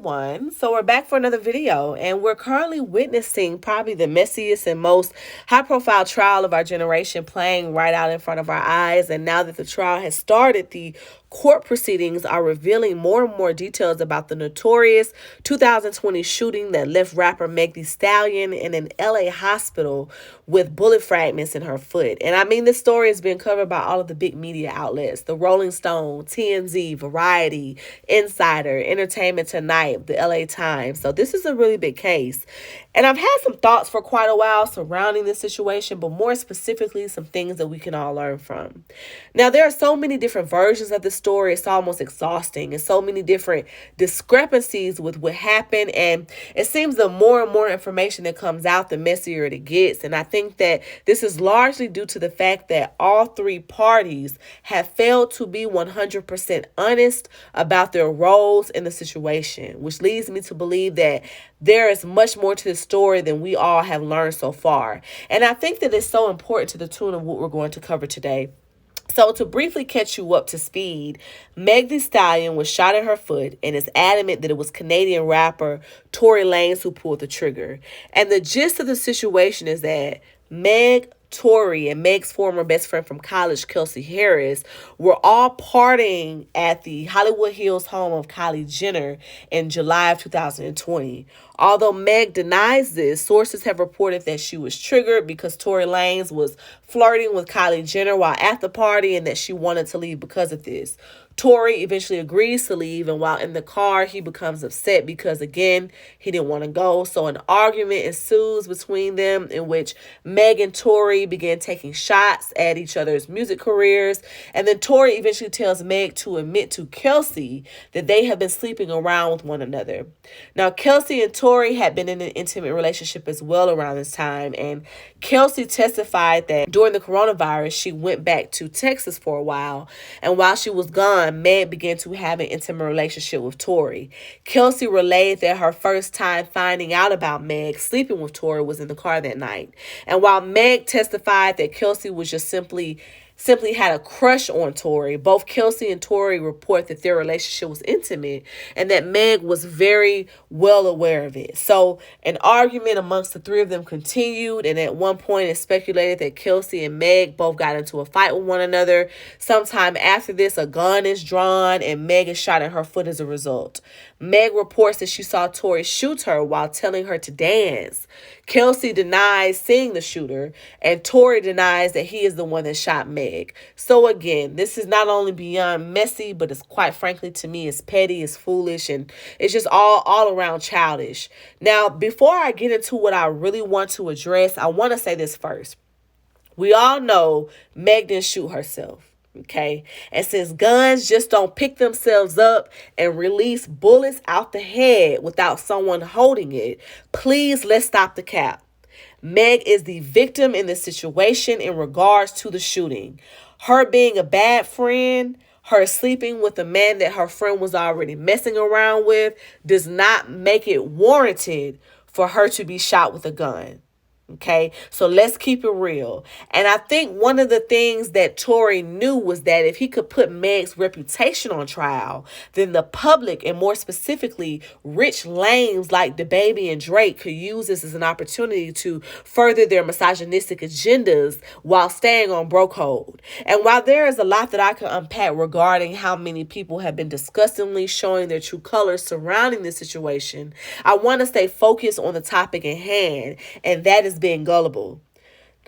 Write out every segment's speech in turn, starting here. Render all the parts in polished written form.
everyone. So we're back for another video, and we're currently witnessing probably the messiest and most high-profile trial of our generation playing right out in front of our eyes. And now that the trial has started, the court proceedings are revealing more and more details about the notorious 2020 shooting that left rapper Meg Thee Stallion in an LA hospital with bullet fragments in her foot. And I mean, this story has been covered by all of the big media outlets: the Rolling Stone, TMZ, Variety, Insider, Entertainment Tonight, the LA Times. So this is a really big case. And I've had some thoughts for quite a while surrounding this situation, but more specifically, some things that we can all learn from. Now, there are so many different versions of the story. It's almost exhausting, and so many different discrepancies with what happened. And it seems the more and more information that comes out, the messier it gets. And I think that this is largely due to the fact that all three parties have failed to be 100% honest about their roles in the situation, which leads me to believe that there is much more to the story than we all have learned so far. And I think that it's so important to the tune of what we're going to cover today. So to briefly catch you up to speed, Meg Thee Stallion was shot in her foot and is adamant that it was Canadian rapper Tory Lanez who pulled the trigger. And the gist of the situation is that Meg, Tory, and Meg's former best friend from college, Kelsey Harris, were all partying at the Hollywood Hills home of Kylie Jenner in July of 2020. Although Meg denies this, sources have reported that she was triggered because Tory Lanez was flirting with Kylie Jenner while at the party and that she wanted to leave because of this. Tory eventually agrees to leave, and while in the car, he becomes upset because, again, he didn't want to go. So an argument ensues between them in which Meg and Tory begin taking shots at each other's music careers. And then Tory eventually tells Meg to admit to Kelsey that they have been sleeping around with one another. Now, Kelsey and Tory had been in an intimate relationship as well around this time, and Kelsey testified that during the coronavirus, she went back to Texas for a while, and while she was gone, Meg began to have an intimate relationship with Tory. Kelsey relayed that her first time finding out about Meg sleeping with Tory was in the car that night. And while Meg testified that Kelsey was just simply had a crush on Tory, both Kelsey and Tory report that their relationship was intimate and that Meg was very well aware of it. So an argument amongst the three of them continued, and at one point it's speculated that Kelsey and Meg both got into a fight with one another. Sometime after this, a gun is drawn and Meg is shot in her foot as a result. Meg reports that she saw Tory shoot her while telling her to dance. Kelsey denies seeing the shooter, and Tory denies that he is the one that shot Meg. So again, this is not only beyond messy, but it's quite frankly, to me, it's petty, it's foolish, and it's just all around childish. Now, before I get into what I really want to address, I want to say this first. We all know Meg didn't shoot herself. Okay. And since guns just don't pick themselves up and release bullets out the head without someone holding it, please, let's stop the cap. Meg is the victim in this situation in regards to the shooting. Her being a bad friend, her sleeping with a man that her friend was already messing around with, does not make it warranted for her to be shot with a gun. Okay, so let's keep it real. And I think one of the things that Tory knew was that if he could put Meg's reputation on trial, then the public, and more specifically, rich lames like DaBaby and Drake, could use this as an opportunity to further their misogynistic agendas while staying on bro code. And while there is a lot that I can unpack regarding how many people have been disgustingly showing their true colors surrounding this situation, I want to stay focused on the topic at hand, and that is being gullible.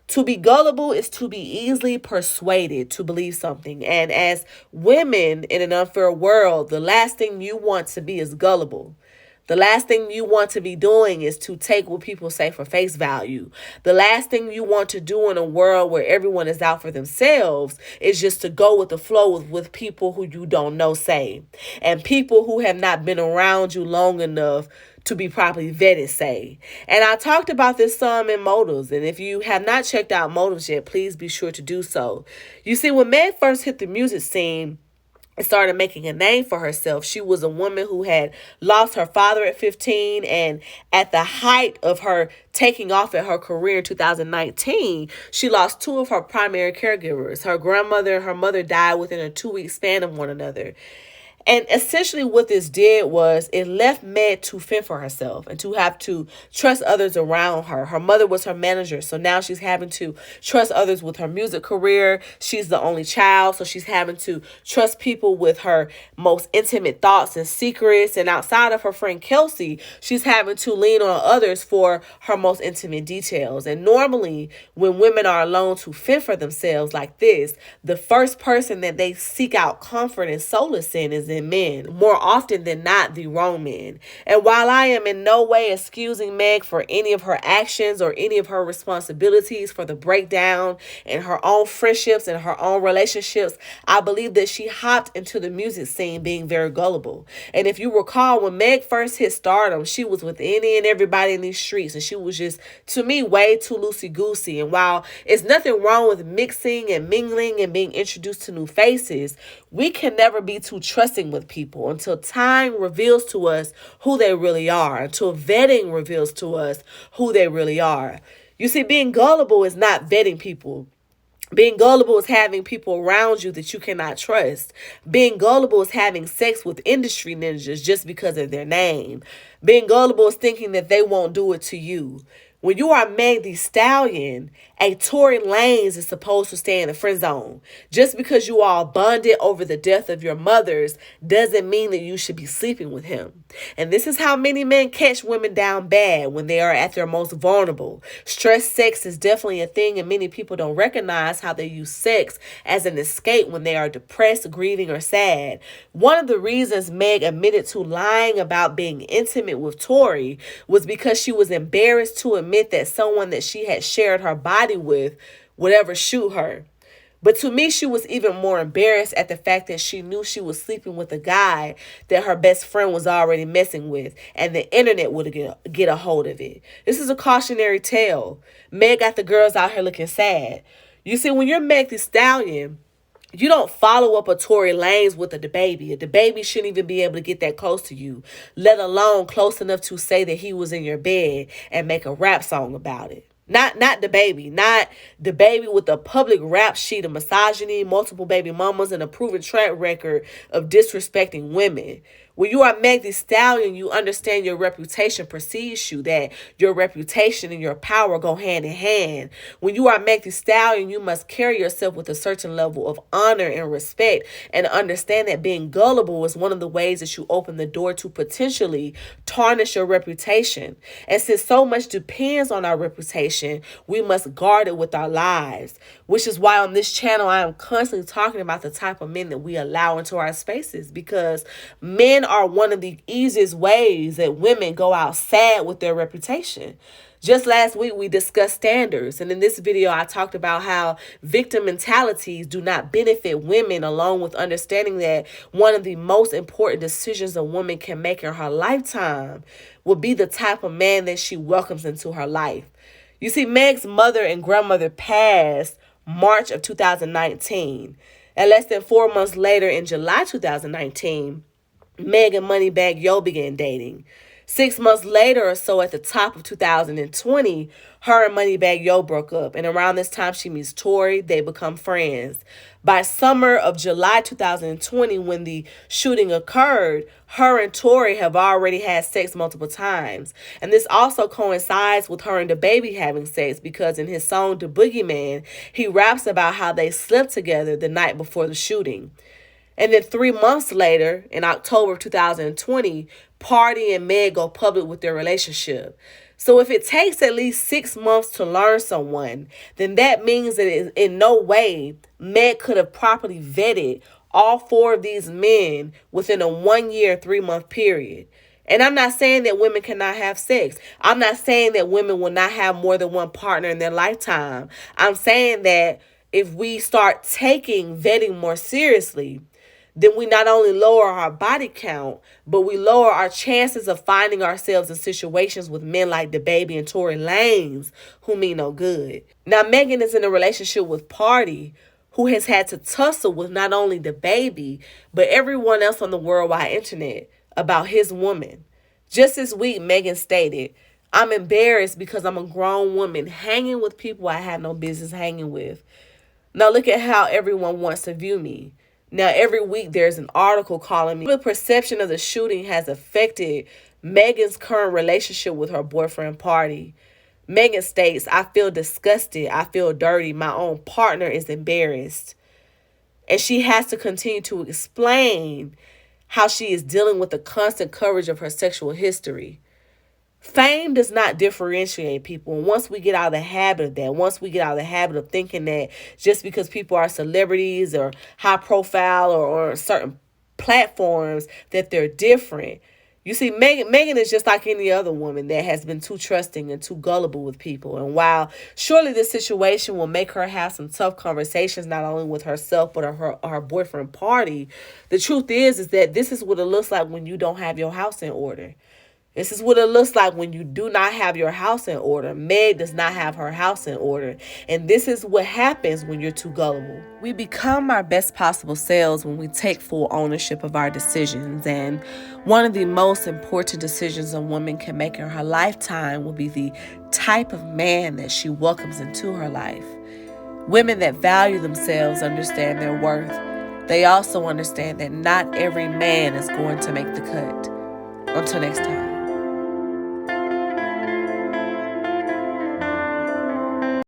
To be gullible is to be easily persuaded to believe something. And as women in an unfair world, the last thing you want to be is gullible. The last thing you want to be doing is to take what people say for face value. The last thing you want to do in a world where everyone is out for themselves is just to go with the flow with people who you don't know say. And people who have not been around you long enough to be properly vetted say. And I talked about this some in Motives, and if you have not checked out Motives yet, please be sure to do so. You see, when Meg first hit the music scene and started making a name for herself, she was a woman who had lost her father at 15, and at the height of her taking off at her career in 2019, she lost two of her primary caregivers. Her grandmother and her mother died within a 2-week span of one another. And essentially what this did was it left Meg to fend for herself and to have to trust others around her. Her mother was her manager, so now she's having to trust others with her music career. She's the only child, so she's having to trust people with her most intimate thoughts and secrets. And outside of her friend Kelsey, she's having to lean on others for her most intimate details. And normally, when women are alone to fend for themselves like this, the first person that they seek out comfort and solace in is in men, more often than not the wrong men. And while I am in no way excusing Meg for any of her actions or any of her responsibilities for the breakdown in her own friendships and her own relationships, I believe that she hopped into the music scene being very gullible. And if you recall, when Meg first hit stardom, she was with any and everybody in these streets, and she was just, to me, way too loosey-goosey. And while it's nothing wrong with mixing and mingling and being introduced to new faces, we can never be too trusting with people until time reveals to us who they really are, until vetting reveals to us who they really are. You see, being gullible is not vetting people. Being gullible is having people around you that you cannot trust. Being gullible is having sex with industry ninjas just because of their name. Being gullible is thinking that they won't do it to you. When you are Meg Thee Stallion, a Tory Lanez is supposed to stay in the friend zone. Just because you all bonded over the death of your mothers doesn't mean that you should be sleeping with him. And this is how many men catch women down bad when they are at their most vulnerable. Stress sex is definitely a thing, and many people don't recognize how they use sex as an escape when they are depressed, grieving, or sad. One of the reasons Meg admitted to lying about being intimate with Tory was because she was embarrassed to admit that someone that she had shared her body with would ever shoot her. But to me, she was even more embarrassed at the fact that she knew she was sleeping with a guy that her best friend was already messing with, and the internet would get a hold of it. This is a cautionary tale. Meg got the girls out here looking sad. You see, when you're Meg Thee Stallion, you don't follow up a Tory Lanez with a DaBaby. A DaBaby shouldn't even be able to get that close to you, let alone close enough to say that he was in your bed and make a rap song about it. Not DaBaby, not DaBaby with a public rap sheet of misogyny, multiple baby mamas, and a proven track record of disrespecting women. When you are Meg Thee Stallion, you understand your reputation precedes you, that your reputation and your power go hand in hand. When you are Meg Thee Stallion, you must carry yourself with a certain level of honor and respect, and understand that being gullible is one of the ways that you open the door to potentially tarnish your reputation. And since so much depends on our reputation, we must guard it with our lives, which is why on this channel I am constantly talking about the type of men that we allow into our spaces, because men are one of the easiest ways that women go out sad with their reputation. Just last week, we discussed standards. And in this video, I talked about how victim mentalities do not benefit women, along with understanding that one of the most important decisions a woman can make in her lifetime will be the type of man that she welcomes into her life. You see, Meg's mother and grandmother passed March of 2019. And less than 4 months later, in July 2019, Meg and Moneybagg Yo began dating. 6 months later or so, at the top of 2020, her and Moneybagg Yo broke up. And around this time, she meets Tory. They become friends. By summer of July 2020, when the shooting occurred, her and Tory have already had sex multiple times. And this also coincides with her and DaBaby having sex, because in his song, The Boogeyman, he raps about how they slept together the night before the shooting. And then 3 months later, in October of 2020, Party and Meg go public with their relationship. So if it takes at least 6 months to learn someone, then that means that in no way Meg could have properly vetted all 4 of these men within a 1 year, 3 month period. And I'm not saying that women cannot have sex. I'm not saying that women will not have more than one partner in their lifetime. I'm saying that if we start taking vetting more seriously, then we not only lower our body count, but we lower our chances of finding ourselves in situations with men like DaBaby and Tory Lanez who mean no good. Now, Megan is in a relationship with Party, who has had to tussle with not only DaBaby, but everyone else on the worldwide internet about his woman. Just this week, Megan stated, "I'm embarrassed because I'm a grown woman hanging with people I have no business hanging with. Now look at how everyone wants to view me. Now, every week there's an article calling me. The perception of the shooting has affected Megan's current relationship with her boyfriend, Party. Megan states, I feel disgusted. I feel dirty. My own partner is embarrassed. And she has to continue to explain how she is dealing with the constant coverage of her sexual history. Fame does not differentiate people. And once we get out of the habit of that, once we get out of the habit of thinking that just because people are celebrities or high profile or certain platforms that they're different. You see, Megan is just like any other woman that has been too trusting and too gullible with people. And while surely this situation will make her have some tough conversations, not only with herself but her boyfriend, Party, the truth is that this is what it looks like when you don't have your house in order. This is what it looks like when you do not have your house in order. Meg does not have her house in order. And this is what happens when you're too gullible. We become our best possible selves when we take full ownership of our decisions. And one of the most important decisions a woman can make in her lifetime will be the type of man that she welcomes into her life. Women that value themselves understand their worth. They also understand that not every man is going to make the cut. Until next time.